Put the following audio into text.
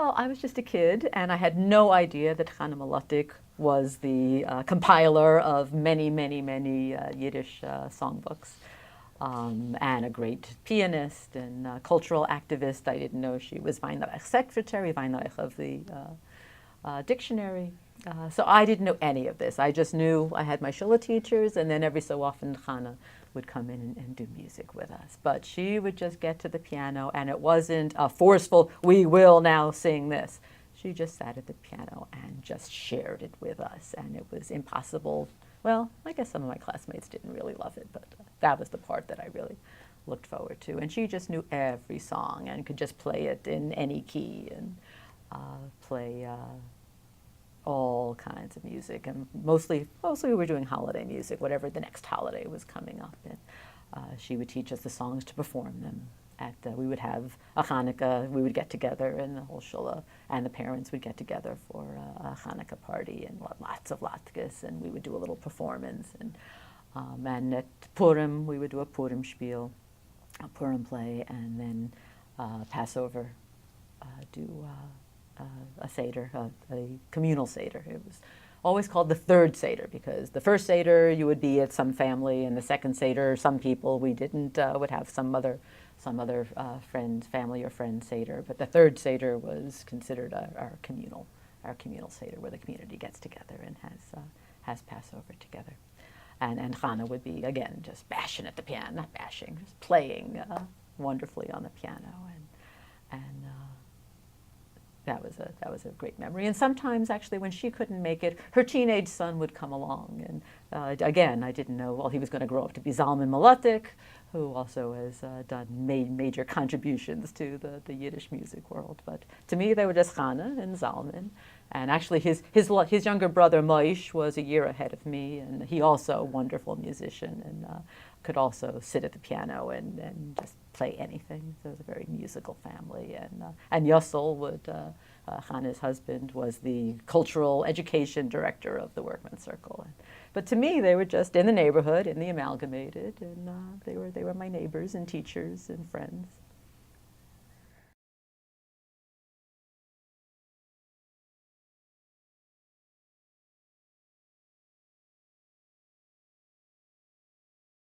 Well, I was just a kid, and I had no idea that Chana Mlotek was the compiler of many, many, many Yiddish songbooks, and a great pianist and cultural activist. I didn't know she was Weinreich secretary, Weinreich of the dictionary. So I didn't know any of this. I just knew I had my shula teachers, and then every so often Chana would come in and do music with us. But she would just get to the piano, and it wasn't a forceful, we will now sing this. She just sat at the piano and just shared it with us, and it was impossible. Well, I guess some of my classmates didn't really love it, but that was the part that I really looked forward to. And she just knew every song and could just play it in any key and play all kinds of music, and mostly we were doing holiday music, whatever the next holiday was coming up. And she would teach us the songs to perform them. We would have a Hanukkah, we would get together, and the whole shula and the parents would get together for a Hanukkah party, and lots of latkes, and we would do a little performance. And at Purim, we would do a Purim spiel, a Purim play, and then Passover, do a Seder, a communal Seder. It was always called the third Seder because the first Seder you would be at some family, and the second Seder some people we didn't would have some other friend, family or friend Seder. But the third Seder was considered our communal Seder, where the community gets together and has Passover together. And Chana would be again just bashing at the piano, not bashing, just playing wonderfully on the piano, and that was a great memory. And sometimes, actually, when she couldn't make it, her teenage son would come along. And again, I didn't know, well, he was going to grow up to be Zalmen Mlotek, who also has done major contributions to the Yiddish music world. But to me, they were just Chana and Zalmen. And actually, his younger brother, Moish, was a year ahead of me, and he also a wonderful musician and could also sit at the piano and just play anything. So it was a very musical family. And Yossel would, Chana's husband, was the cultural education director of the Workmen's Circle. But to me, they were just in the neighborhood, in the Amalgamated, and they were my neighbors and teachers and friends.